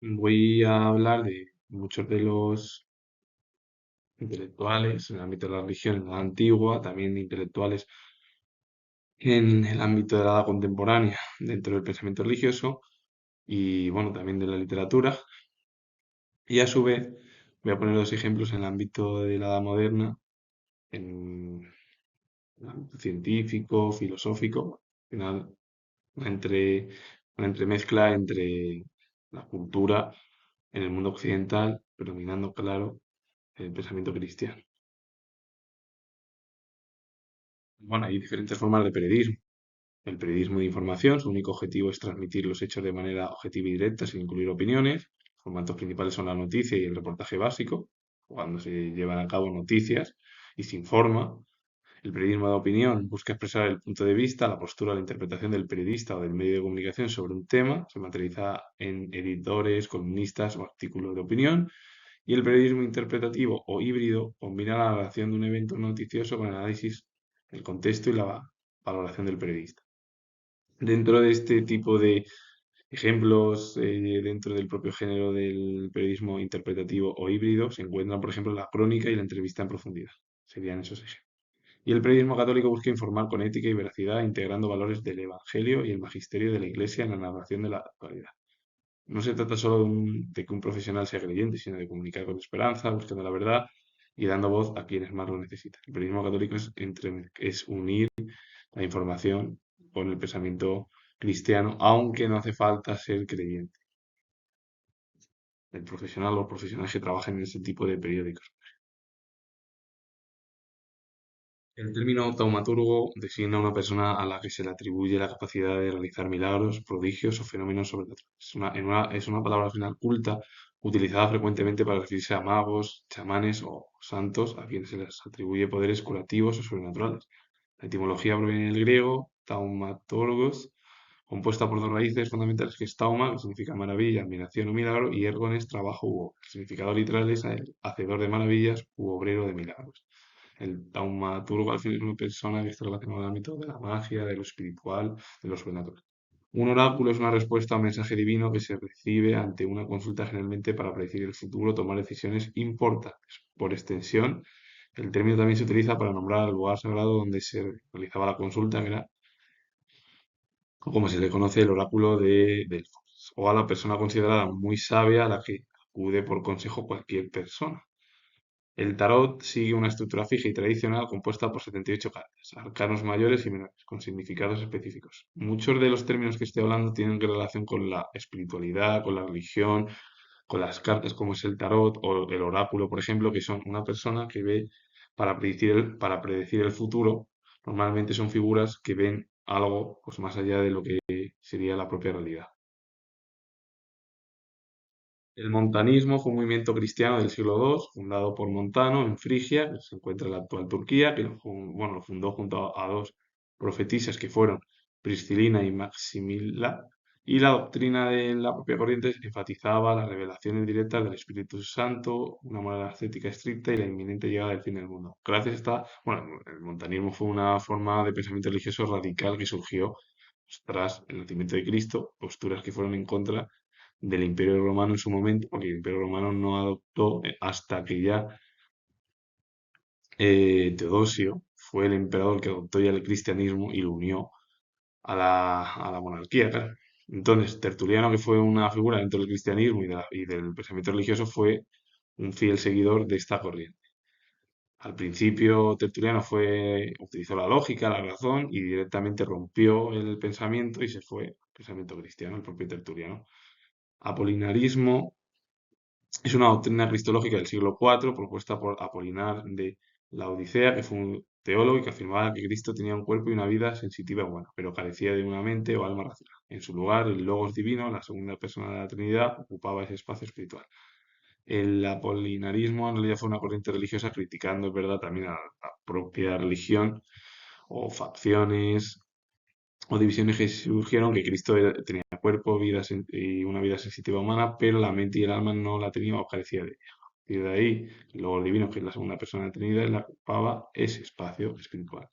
Voy a hablar de muchos de los intelectuales en el ámbito de la religión en la edad antigua, también de intelectuales en el ámbito de la edad contemporánea, dentro del pensamiento religioso y bueno, también de la literatura. Y a su vez voy a poner dos ejemplos en el ámbito de la edad moderna, en el ámbito científico, filosófico, al final una, entre, una entremezcla entre la cultura en el mundo occidental, predominando, claro, el pensamiento cristiano. Bueno, hay diferentes formas de periodismo. El periodismo de información, su único objetivo es transmitir los hechos de manera objetiva y directa, sin incluir opiniones. Los formatos principales son la noticia y el reportaje básico, cuando se llevan a cabo noticias y se informa. El periodismo de opinión busca expresar el punto de vista, la postura, la interpretación del periodista o del medio de comunicación sobre un tema. Se materializa en editores, columnistas o artículos de opinión. Y el periodismo interpretativo o híbrido combina la narración de un evento noticioso con el análisis del contexto y la valoración del periodista. Dentro de este tipo de ejemplos, dentro del propio género del periodismo interpretativo o híbrido, se encuentran, por ejemplo, la crónica y la entrevista en profundidad. Serían esos ejemplos. Y el periodismo católico busca informar con ética y veracidad, integrando valores del Evangelio y el magisterio de la Iglesia en la narración de la actualidad. No se trata solo de que un profesional sea creyente, sino de comunicar con esperanza, buscando la verdad y dando voz a quienes más lo necesitan. El periodismo católico es unir la información con el pensamiento cristiano, aunque no hace falta ser creyente. El profesional o los profesionales que trabajan en ese tipo de periódicos. El término taumaturgo designa a una persona a la que se le atribuye la capacidad de realizar milagros, prodigios o fenómenos sobrenaturales. Es una palabra al final culta, utilizada frecuentemente para referirse a magos, chamanes o santos a quienes se les atribuye poderes curativos o sobrenaturales. La etimología proviene del griego taumaturgos, compuesta por dos raíces fundamentales que es tauma, que significa maravilla, admiración o milagro, y ergones, trabajo u obra. El significado literal es el hacedor de maravillas u obrero de milagros. El taumaturgo al fin es una persona que está relacionada al ámbito de la magia, de lo espiritual, de lo sobrenatural. Un oráculo es una respuesta a un mensaje divino que se recibe ante una consulta generalmente para predecir el futuro o tomar decisiones importantes. Por extensión, el término también se utiliza para nombrar al lugar sagrado donde se realizaba la consulta, que era, o como se le conoce, el oráculo de Delfos, o a la persona considerada muy sabia a la que acude por consejo cualquier persona. El tarot sigue una estructura fija y tradicional compuesta por 78 cartas, arcanos mayores y menores, con significados específicos. Muchos de los términos que estoy hablando tienen relación con la espiritualidad, con la religión, con las cartas como es el tarot o el oráculo, por ejemplo, que son una persona que ve para predecir el futuro. Normalmente son figuras que ven algo pues, más allá de lo que sería la propia realidad. El montanismo fue un movimiento cristiano del siglo II, fundado por Montano en Frigia, que se encuentra en la actual Turquía, que lo fundó junto a dos profetisas que fueron Priscilina y Maximila, y la doctrina de la propia corriente enfatizaba las revelaciones directas del Espíritu Santo, una moral ascética estricta y la inminente llegada del fin del mundo. Gracias a el montanismo fue una forma de pensamiento religioso radical que surgió tras el nacimiento de Cristo, posturas que fueron en contra del Imperio Romano en su momento, porque el Imperio Romano no adoptó hasta que ya Teodosio fue el emperador que adoptó ya el cristianismo y lo unió a la monarquía, claro. Entonces, Tertuliano, que fue una figura dentro del cristianismo y del pensamiento religioso, fue un fiel seguidor de esta corriente. Al principio, Tertuliano utilizó la lógica, la razón y directamente rompió el pensamiento y se fue al pensamiento cristiano, el propio Tertuliano. Apolinarismo es una doctrina cristológica del siglo IV propuesta por Apolinar de la Odisea, que fue un teólogo y que afirmaba que Cristo tenía un cuerpo y una vida sensitiva y buena, pero carecía de una mente o alma racional. En su lugar, el Logos divino, la segunda persona de la Trinidad, ocupaba ese espacio espiritual. El apolinarismo en realidad fue una corriente religiosa criticando, es verdad, también a la propia religión o facciones o divisiones que surgieron, que tenía cuerpo, y una vida sensitiva humana, pero la mente y el alma no la tenía o carecía de ella. Y de ahí, luego el divino, que es la segunda persona de la Trinidad, la ocupaba ese espacio espiritual.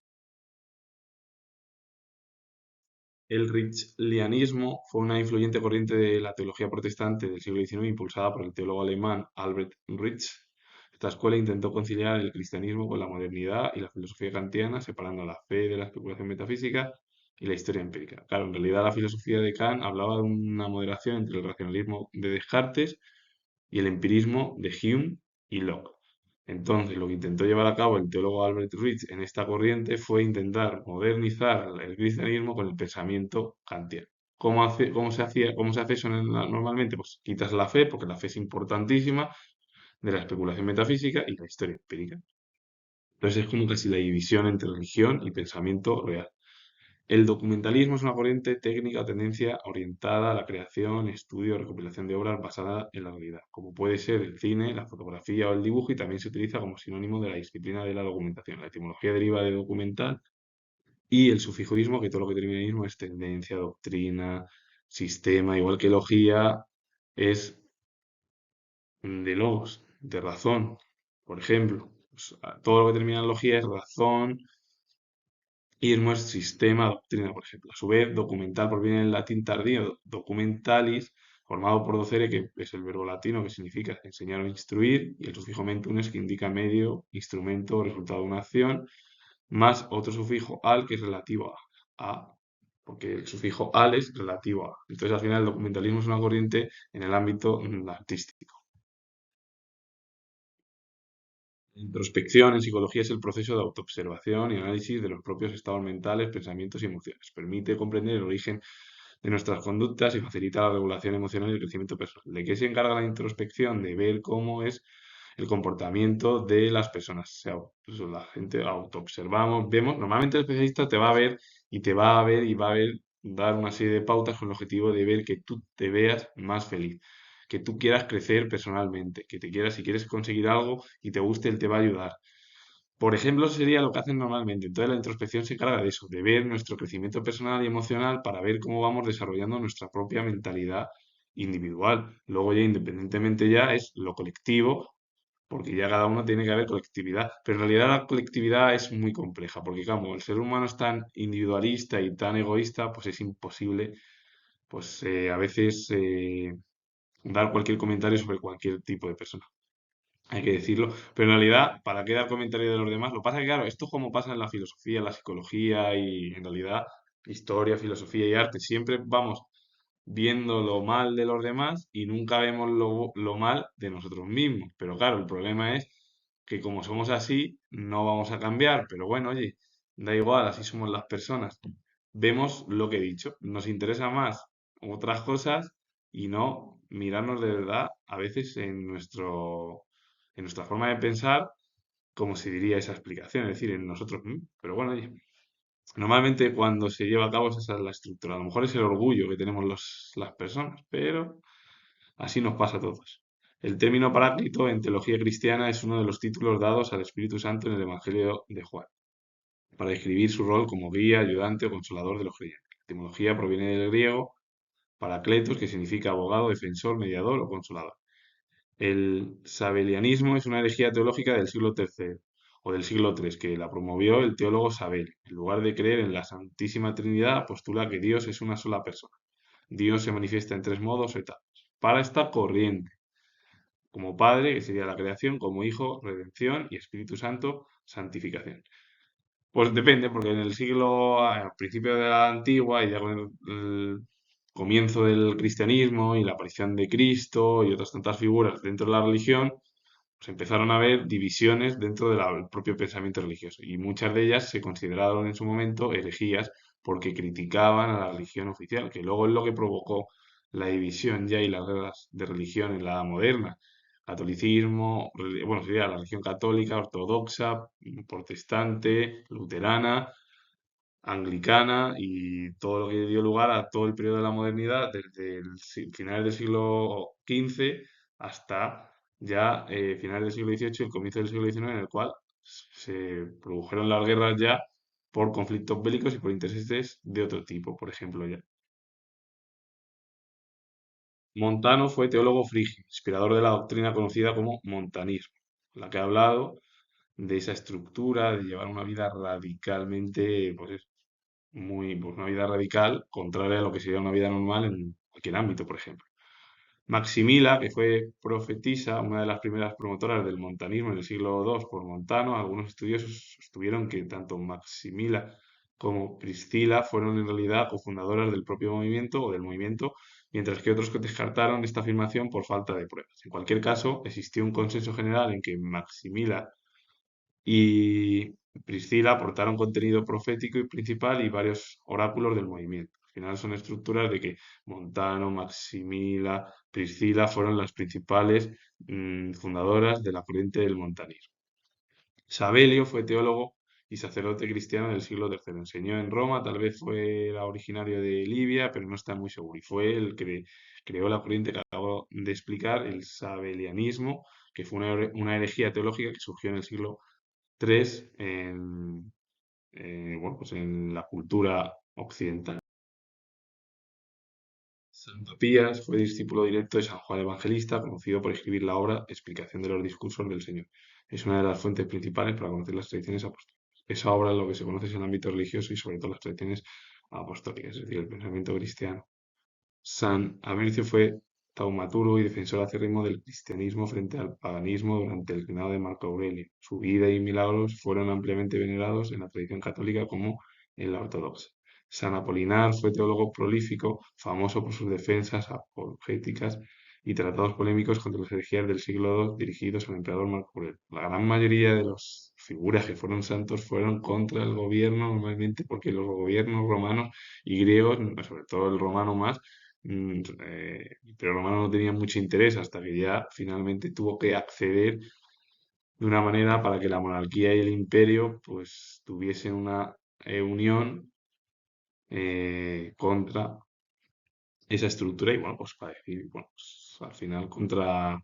El Ritschlianismo fue una influyente corriente de la teología protestante del siglo XIX impulsada por el teólogo alemán Albert Ritsch. Esta escuela intentó conciliar el cristianismo con la modernidad y la filosofía kantiana, separando la fe de la especulación metafísica y la historia empírica. Claro, en realidad la filosofía de Kant hablaba de una moderación entre el racionalismo de Descartes y el empirismo de Hume y Locke. Entonces, lo que intentó llevar a cabo el teólogo Albert Rich en esta corriente fue intentar modernizar el cristianismo con el pensamiento kantiano. ¿Cómo se hace eso normalmente? Pues quitas la fe, porque la fe es importantísima, de la especulación metafísica y la historia empírica. Entonces es como casi la división entre religión y pensamiento real. El documentalismo es una corriente técnica o tendencia orientada a la creación, estudio o recopilación de obras basada en la realidad, como puede ser el cine, la fotografía o el dibujo, y también se utiliza como sinónimo de la disciplina de la documentación. La etimología deriva de documental y el sufijoísmo, que todo lo que termina en ismo es tendencia, doctrina, sistema, igual que logía, es de logos, de razón. Por ejemplo, pues, todo lo que termina en logía es razón, Irmo es sistema, doctrina, por ejemplo. A su vez, documental proviene del latín tardío, documentalis, formado por docere, que es el verbo latino que significa enseñar o instruir, y el sufijo mentunes, que indica medio, instrumento o resultado de una acción, más otro sufijo al, que es relativo porque el sufijo al es relativo a. Entonces, al final, el documentalismo es una corriente en el ámbito artístico. La introspección en psicología es el proceso de autoobservación y análisis de los propios estados mentales, pensamientos y emociones. Permite comprender el origen de nuestras conductas y facilita la regulación emocional y el crecimiento personal. ¿De qué se encarga la introspección? De ver cómo es el comportamiento de las personas. O sea, pues, la gente autoobservamos, vemos, normalmente el especialista te va a ver y te va a ver y va a ver, dar una serie de pautas con el objetivo de ver que tú te veas más feliz, que tú quieras crecer personalmente, que te quieras, si quieres conseguir algo y te guste, él te va a ayudar. Por ejemplo, eso sería lo que hacen normalmente. Entonces, la introspección se encarga de eso, de ver nuestro crecimiento personal y emocional para ver cómo vamos desarrollando nuestra propia mentalidad individual. Luego ya, independientemente ya, es lo colectivo, porque ya cada uno tiene que haber colectividad. Pero en realidad la colectividad es muy compleja, porque como el ser humano es tan individualista y tan egoísta, pues es imposible, pues a veces dar cualquier comentario sobre cualquier tipo de persona. Hay que decirlo. Pero en realidad, ¿para qué dar comentario de los demás? Lo que pasa es que, claro, esto es como pasa en la filosofía, la psicología y en realidad historia, filosofía y arte. Siempre vamos viendo lo mal de los demás y nunca vemos lo mal de nosotros mismos. Pero claro, el problema es que como somos así, no vamos a cambiar. Pero bueno, oye, da igual, así somos las personas. Vemos lo que he dicho. Nos interesa más otras cosas y no mirarnos de verdad a veces en nuestra forma de pensar, como se diría esa explicación, es decir, en nosotros mismos. Pero bueno, oye, normalmente cuando se lleva a cabo esa es la estructura. A lo mejor es el orgullo que tenemos las personas, pero así nos pasa a todos. El término paráclito en teología cristiana es uno de los títulos dados al Espíritu Santo en el Evangelio de Juan, para describir su rol como guía, ayudante o consolador de los creyentes. La etimología proviene del griego paracletos, que significa abogado, defensor, mediador o consolador. El sabelianismo es una herejía teológica del siglo III o del siglo III que la promovió el teólogo Sabel. En lugar de creer en la Santísima Trinidad, postula que Dios es una sola persona. Dios se manifiesta en tres modos o etapas. Para esta corriente, como Padre, que sería la creación, como Hijo, redención y Espíritu Santo, santificación. Pues depende, porque en el siglo, al principio de la antigua y ya con el comienzo del cristianismo y la aparición de Cristo y otras tantas figuras dentro de la religión, pues empezaron a haber divisiones dentro del propio pensamiento religioso y muchas de ellas se consideraron en su momento herejías porque criticaban a la religión oficial, que luego es lo que provocó la división ya y las guerras de religión en la Edad moderna. Catolicismo, bueno, sería la religión católica, ortodoxa, protestante, luterana, anglicana y todo lo que dio lugar a todo el periodo de la modernidad, desde finales del siglo XV hasta ya finales del siglo XVIII y el comienzo del siglo XIX, en el cual se produjeron las guerras ya por conflictos bélicos y por intereses de otro tipo, por ejemplo, ya. Montano fue teólogo frigio, inspirador de la doctrina conocida como montanismo, la que ha hablado de esa estructura, de llevar una vida radicalmente, pues, pues una vida radical, contraria a lo que sería una vida normal en cualquier ámbito, por ejemplo. Maximila, que fue profetisa, una de las primeras promotoras del montanismo en el siglo II por Montano, algunos estudiosos sostuvieron que tanto Maximila como Priscila fueron en realidad cofundadoras del propio movimiento o del movimiento, mientras que otros que descartaron esta afirmación por falta de pruebas. En cualquier caso, existió un consenso general en que Maximila y Priscila aportaron contenido profético y principal y varios oráculos del movimiento. Al final son estructuras de que Montano, Maximila, Priscila fueron las principales fundadoras de la corriente del montanismo. Sabelio fue teólogo y sacerdote cristiano del siglo III. Enseñó en Roma, tal vez fue era originario de Libia, pero no está muy seguro. Y fue el que creó la corriente que acabo de explicar, el sabelianismo, que fue una herejía teológica que surgió en el siglo III bueno, pues en la cultura occidental. San Papías fue discípulo directo de San Juan Evangelista, conocido por escribir la obra Explicación de los Discursos del Señor. Es una de las fuentes principales para conocer las tradiciones apostólicas. Esa obra es lo que se conoce en el ámbito religioso y sobre todo las tradiciones apostólicas, es decir, el pensamiento cristiano. San Amercio fue taumaturgo y defensor acérrimo del cristianismo frente al paganismo durante el reinado de Marco Aurelio. Su vida y milagros fueron ampliamente venerados en la tradición católica como en la ortodoxa. San Apolinar fue teólogo prolífico, famoso por sus defensas apologéticas y tratados polémicos contra las herejías del siglo II dirigidos al emperador Marco Aurelio. La gran mayoría de las figuras que fueron santos fueron contra el gobierno, normalmente porque los gobiernos romanos y griegos, sobre todo el romano más, pero Romano no tenía mucho interés hasta que ya finalmente tuvo que acceder de una manera para que la monarquía y el imperio pues tuviesen una unión contra esa estructura y bueno, pues para decir, bueno, pues, al final contra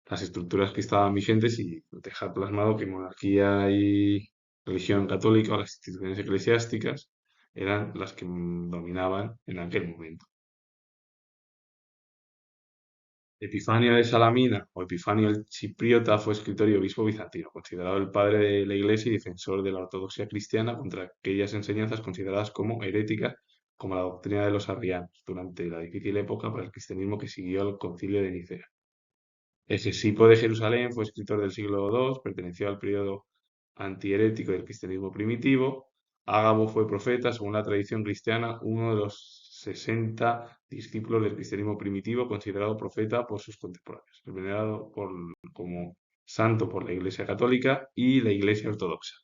las estructuras que estaban vigentes y dejar plasmado que monarquía y religión católica o las instituciones eclesiásticas eran las que dominaban en aquel momento. Epifanio de Salamina o Epifanio el Chipriota fue escritor y obispo bizantino, considerado el padre de la Iglesia y defensor de la ortodoxia cristiana contra aquellas enseñanzas consideradas como heréticas, como la doctrina de los arrianos, durante la difícil época para el cristianismo que siguió al concilio de Nicea. Esesipo de Jerusalén fue escritor del siglo II, perteneció al periodo antiherético del cristianismo primitivo. Ágabo fue profeta, según la tradición cristiana, uno de los 60 discípulos del cristianismo primitivo, considerado profeta por sus contemporáneos, venerado como santo por la Iglesia Católica y la Iglesia Ortodoxa.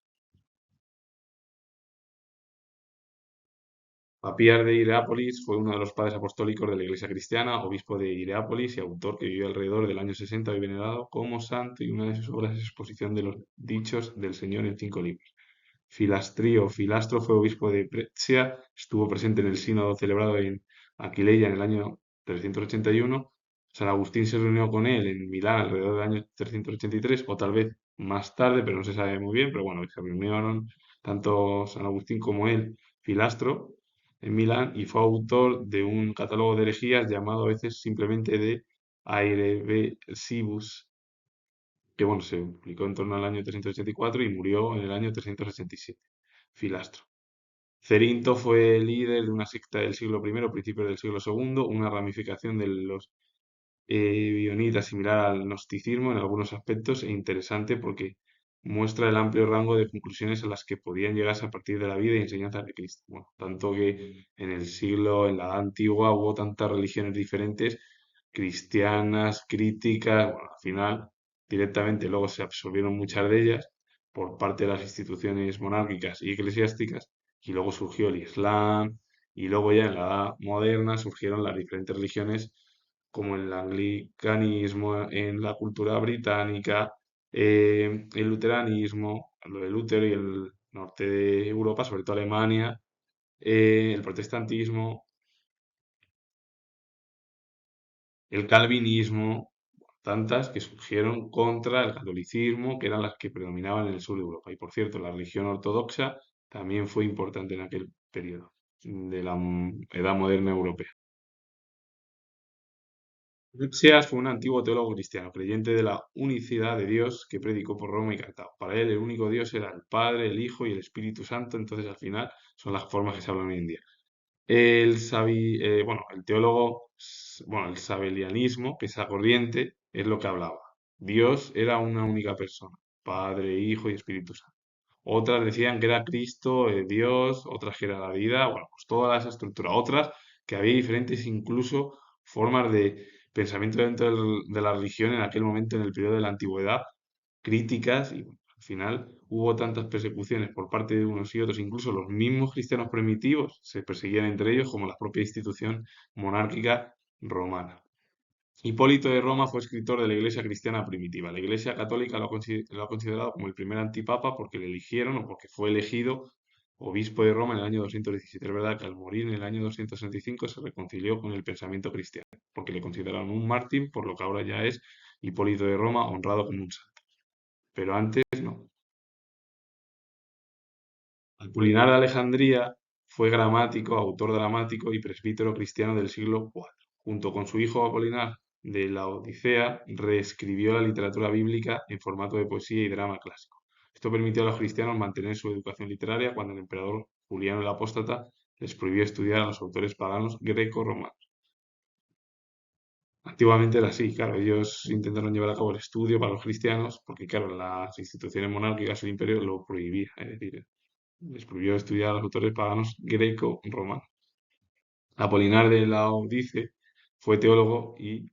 Papías de Hierápolis fue uno de los padres apostólicos de la Iglesia cristiana, obispo de Hierápolis y autor que vivió alrededor del año 60 y venerado como santo, y una de sus obras es exposición de los dichos del Señor en 5 libros. Filastrío Filastro fue obispo de Brescia, estuvo presente en el sínodo celebrado en Aquileia en el año 381. San Agustín se reunió con él en Milán alrededor del año 383, o tal vez más tarde, pero no se sabe muy bien, pero bueno, se reunieron tanto San Agustín como él, Filastro, en Milán, y fue autor de un catálogo de herejías llamado a veces simplemente de Aerebesibus, que bueno, se publicó en torno al año 384 y murió en el año 387. Filastro. Cerinto fue líder de una secta del siglo I, principios del siglo II, una ramificación de los bionitas similar al gnosticismo en algunos aspectos e interesante porque muestra el amplio rango de conclusiones a las que podían llegarse a partir de la vida y enseñanzas de Cristo. Bueno, tanto que en la Edad Antigua, hubo tantas religiones diferentes, cristianas, críticas, bueno, al final directamente luego se absorbieron muchas de ellas por parte de las instituciones monárquicas y eclesiásticas, y luego surgió el Islam, y luego ya en la Edad Moderna surgieron las diferentes religiones como el anglicanismo en la cultura británica, el luteranismo, lo de Lutero y el norte de Europa, sobre todo Alemania, el protestantismo, el calvinismo, tantas que surgieron contra el catolicismo, que eran las que predominaban en el sur de Europa. Y por cierto, la religión ortodoxa también fue importante en aquel periodo de la Edad Moderna Europea. Lipsias fue un antiguo teólogo cristiano, creyente de la unicidad de Dios que predicó por Roma y Cartago. Para él, el único Dios era el Padre, el Hijo y el Espíritu Santo, entonces al final son las formas que se hablan hoy en día. Bueno, el teólogo, bueno, el sabelianismo, que esa corriente, es lo que hablaba. Dios era una única persona, Padre, Hijo y Espíritu Santo. Otras decían que era Cristo, Dios, otras que era la vida, bueno, pues toda esa estructura. Otras que había diferentes incluso formas de pensamiento dentro de la religión en aquel momento, en el periodo de la antigüedad, críticas, y bueno, al final hubo tantas persecuciones por parte de unos y otros, incluso los mismos cristianos primitivos se perseguían entre ellos como la propia institución monárquica romana. Hipólito de Roma fue escritor de la Iglesia cristiana primitiva. La Iglesia católica lo ha considerado como el primer antipapa porque le eligieron o porque fue elegido obispo de Roma en el año 217. Es verdad que al morir en el año 265 se reconcilió con el pensamiento cristiano, porque le consideraron un mártir, por lo que ahora ya es Hipólito de Roma, honrado como un santo. Pero antes no. Apolinar de Alejandría fue gramático, autor dramático y presbítero cristiano del siglo IV. Junto con su hijo Apolinar de la Odisea, reescribió la literatura bíblica en formato de poesía y drama clásico. Esto permitió a los cristianos mantener su educación literaria cuando el emperador Juliano el Apóstata les prohibió estudiar a los autores paganos greco-romanos. Antiguamente era así, claro, ellos intentaron llevar a cabo el estudio para los cristianos porque, claro, las instituciones monárquicas del imperio lo prohibían, es decir, les prohibió estudiar a los autores paganos greco-romanos. Apolinar de Laodice fue teólogo y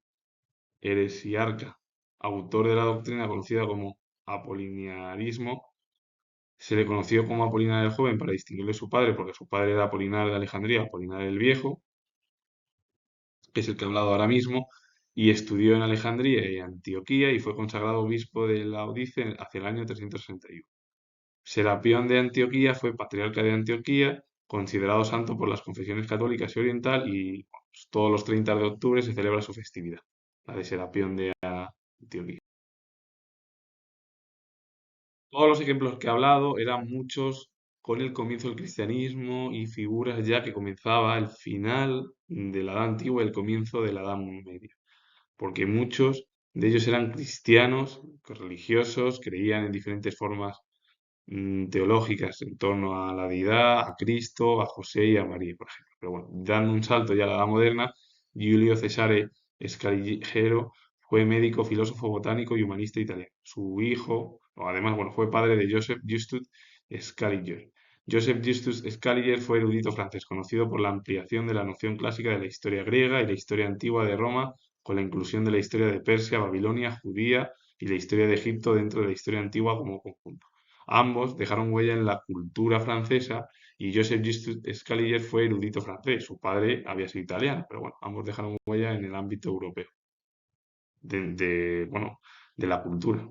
heresiarca, autor de la doctrina conocida como apolinarismo. Se le conoció como Apolinar el Joven para distinguirle de su padre, porque su padre era Apolinar de Alejandría, Apolinar el Viejo, que es el que he hablado ahora mismo, y estudió en Alejandría y Antioquía y fue consagrado obispo de Laodice hacia el año 361. Serapión de Antioquía fue patriarca de Antioquía, considerado santo por las confesiones católicas y oriental, y pues, todos los 30 de octubre se celebra su festividad, la de Serapión de Antioquía. Todos los ejemplos que he hablado eran muchos con el comienzo del cristianismo y figuras ya que comenzaba el final de la Edad Antigua y el comienzo de la Edad Media, porque muchos de ellos eran cristianos, religiosos, creían en diferentes formas teológicas en torno a la deidad, a Cristo, a José y a María, por ejemplo. Pero bueno, dando un salto ya a la Edad Moderna, Giulio Cesare Scaligero fue médico, filósofo, botánico y humanista italiano. Su hijo, o además, bueno, fue padre de Joseph Justus Scaliger. Joseph Justus Scaliger fue erudito francés, conocido por la ampliación de la noción clásica de la historia griega y la historia antigua de Roma, con la inclusión de la historia de Persia, Babilonia, Judía y la historia de Egipto dentro de la historia antigua como conjunto. Ambos dejaron huella en la cultura francesa y Joseph Justus Scaliger fue erudito francés. Su padre había sido italiano, pero bueno, ambos dejaron huella en el ámbito europeo, bueno, de la cultura.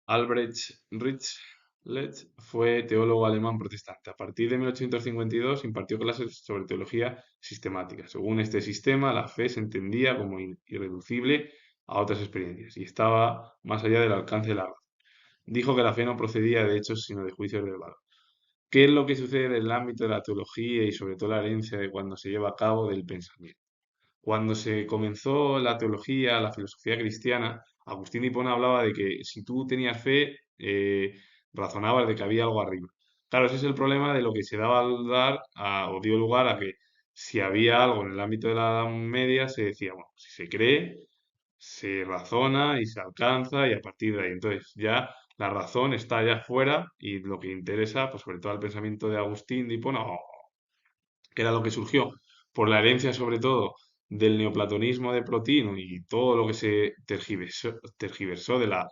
Albrecht Ritschl fue teólogo alemán protestante. A partir de 1852 impartió clases sobre teología sistemática. Según este sistema, la fe se entendía como irreducible a otras experiencias y estaba más allá del alcance de la razón. Dijo que la fe no procedía de hechos, sino de juicios del valor. ¿Qué es lo que sucede en el ámbito de la teología y sobre todo la herencia de cuando se lleva a cabo del pensamiento? Cuando se comenzó la teología, la filosofía cristiana, Agustín de Hipona hablaba de que si tú tenías fe, razonabas de que había algo arriba. Claro, ese es el problema de lo que se daba lugar o dio lugar a que si había algo en el ámbito de la Edad Media, se decía, bueno, si se cree, se razona y se alcanza y a partir de ahí. Entonces ya la razón está allá afuera y lo que interesa, pues sobre todo el pensamiento de Agustín de Hipona, que era lo que surgió por la herencia sobre todo del neoplatonismo de Plotino y todo lo que se tergiversó de la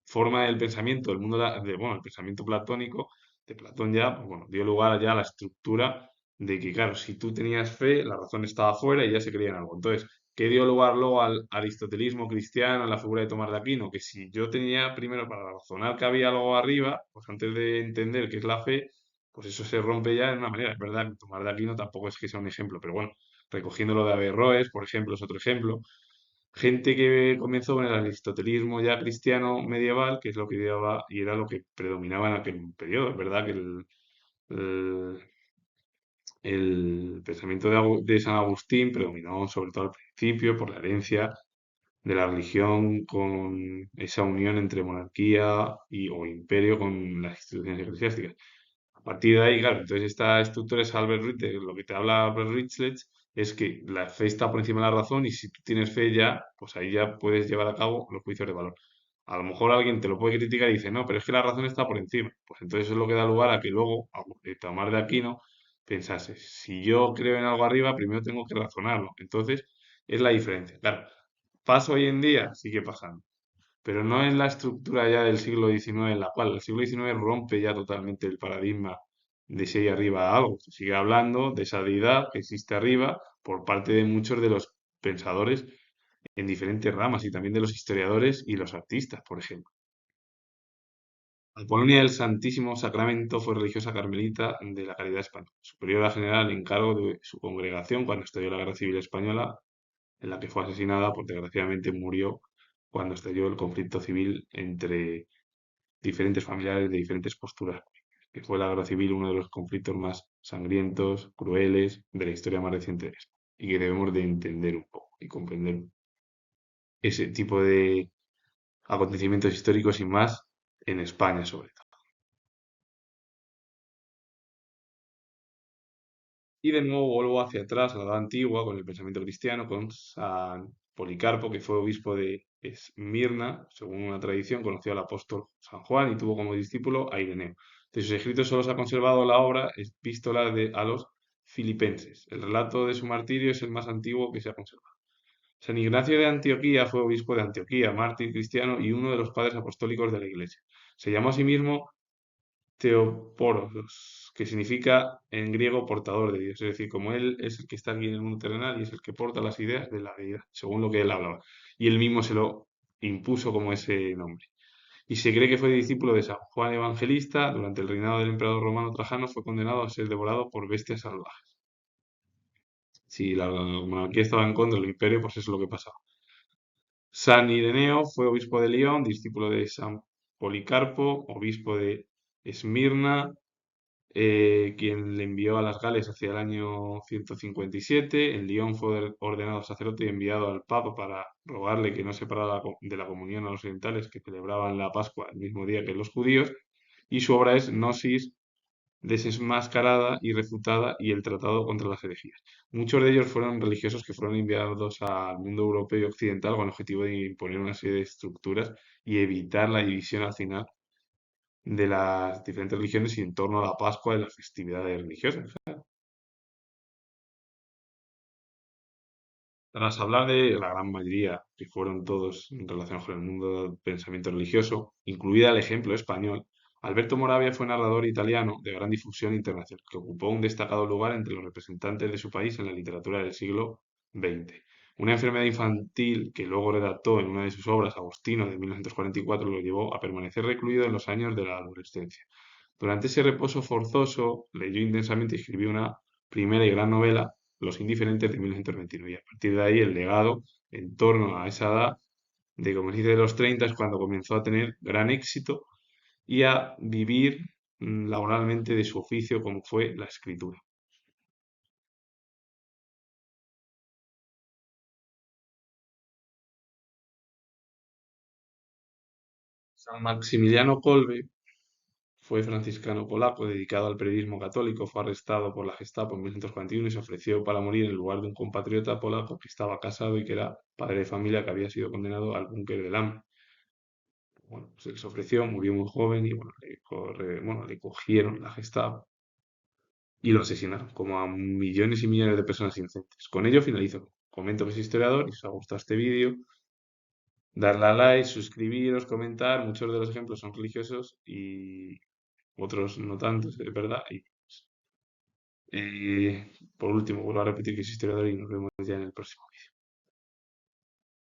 forma del pensamiento del mundo bueno, el pensamiento platónico de Platón ya, pues bueno, dio lugar ya a la estructura de que, claro, si tú tenías fe, la razón estaba afuera y ya se creía en algo. Entonces, ¿qué dio lugar luego al aristotelismo cristiano, a la figura de Tomás de Aquino? Que si yo tenía primero para razonar que había algo arriba, pues antes de entender qué es la fe, pues eso se rompe ya de una manera. Es verdad que Tomás de Aquino tampoco es que sea un ejemplo, pero bueno, recogiendo lo de Averroes, por ejemplo, es otro ejemplo. Gente que comenzó con el aristotelismo ya cristiano medieval, que es lo que llevaba y era lo que predominaba en aquel periodo. Es verdad que el- el pensamiento de San Agustín predominó sobre todo al principio por la herencia de la religión con esa unión entre monarquía o imperio con las instituciones eclesiásticas. A partir de ahí, claro, entonces esta estructura es Albert Ritter, lo que te habla Albert Richlet es que la fe está por encima de la razón y si tú tienes fe ya, pues ahí ya puedes llevar a cabo los juicios de valor. A lo mejor alguien te lo puede criticar y dice, no, pero es que la razón está por encima. Pues entonces eso es lo que da lugar a que luego, Tomás de Aquino pensase, si yo creo en algo arriba, primero tengo que razonarlo. Entonces, es la diferencia. Claro, pasa hoy en día, sigue pasando, pero no es la estructura ya del siglo XIX en la cual el siglo XIX rompe ya totalmente el paradigma de si hay arriba algo. Se sigue hablando de esa deidad que existe arriba por parte de muchos de los pensadores en diferentes ramas y también de los historiadores y los artistas, por ejemplo. Apolonia del Santísimo Sacramento fue religiosa carmelita de la Caridad Española, superiora general en cargo de su congregación cuando estalló la Guerra Civil Española, en la que fue asesinada, porque desgraciadamente murió cuando estalló el conflicto civil entre diferentes familiares de diferentes posturas, que fue la Guerra Civil uno de los conflictos más sangrientos, crueles de la historia más reciente de esto, y que debemos de entender un poco y comprender ese tipo de acontecimientos históricos y más en España sobre todo. Y de nuevo vuelvo hacia atrás a la edad antigua con el pensamiento cristiano, con San Policarpo, que fue obispo de Esmirna, según una tradición, conoció al apóstol San Juan y tuvo como discípulo a Ireneo. De sus escritos solo se ha conservado la obra Epístola a los Filipenses. El relato de su martirio es el más antiguo que se ha conservado. San Ignacio de Antioquía fue obispo de Antioquía, mártir cristiano y uno de los padres apostólicos de la Iglesia. Se llamó a sí mismo Teoporos, que significa en griego portador de Dios. Es decir, como él es el que está aquí en el mundo terrenal y es el que porta las ideas de la deidad, según lo que él hablaba. Y él mismo se lo impuso como ese nombre. Y se cree que fue discípulo de San Juan Evangelista. Durante el reinado del emperador romano Trajano fue condenado a ser devorado por bestias salvajes. Si la monarquía estaba en contra del imperio, pues eso es lo que pasaba. San Ireneo fue obispo de León, discípulo de San Policarpo, obispo de Esmirna, quien le envió a las Gales hacia el año 157. En Lyon fue ordenado sacerdote y enviado al Papa para rogarle que no separara de la comunión a los orientales que celebraban la Pascua el mismo día que los judíos. Y su obra es Gnosis desenmascarada y refutada y el Tratado contra las herejías. Muchos de ellos fueron religiosos que fueron enviados al mundo europeo y occidental con el objetivo de imponer una serie de estructuras y evitar la división al final de las diferentes religiones y en torno a la Pascua y las festividades religiosas. Tras hablar de la gran mayoría, que fueron todos relacionados con el mundo del pensamiento religioso, incluida el ejemplo español, Alberto Moravia fue narrador italiano de gran difusión internacional, que ocupó un destacado lugar entre los representantes de su país en la literatura del siglo XX. Una enfermedad infantil que luego redactó en una de sus obras, Agostino, de 1944, lo llevó a permanecer recluido en los años de la adolescencia. Durante ese reposo forzoso, leyó intensamente y escribió una primera y gran novela, Los Indiferentes, de 1929. Y a partir de ahí, el legado en torno a esa edad, de como se dice de los 30, es cuando comenzó a tener gran éxito y a vivir laboralmente de su oficio, como fue la escritura. San Maximiliano Kolbe fue franciscano polaco dedicado al periodismo católico, fue arrestado por la Gestapo en 1941 y se ofreció para morir en lugar de un compatriota polaco que estaba casado y que era padre de familia que había sido condenado al búnker del hambre. Bueno, se ofreció, murió muy joven y bueno, bueno, le cogieron la Gestapo y lo asesinaron, como a millones y millones de personas inocentes. Con ello finalizo. Comento que soy historiador y si os ha gustado este vídeo, darle a like, suscribiros, comentar. Muchos de los ejemplos son religiosos y otros no tantos, es verdad. Y por último, vuelvo a repetir que soy historiador y nos vemos ya en el próximo vídeo.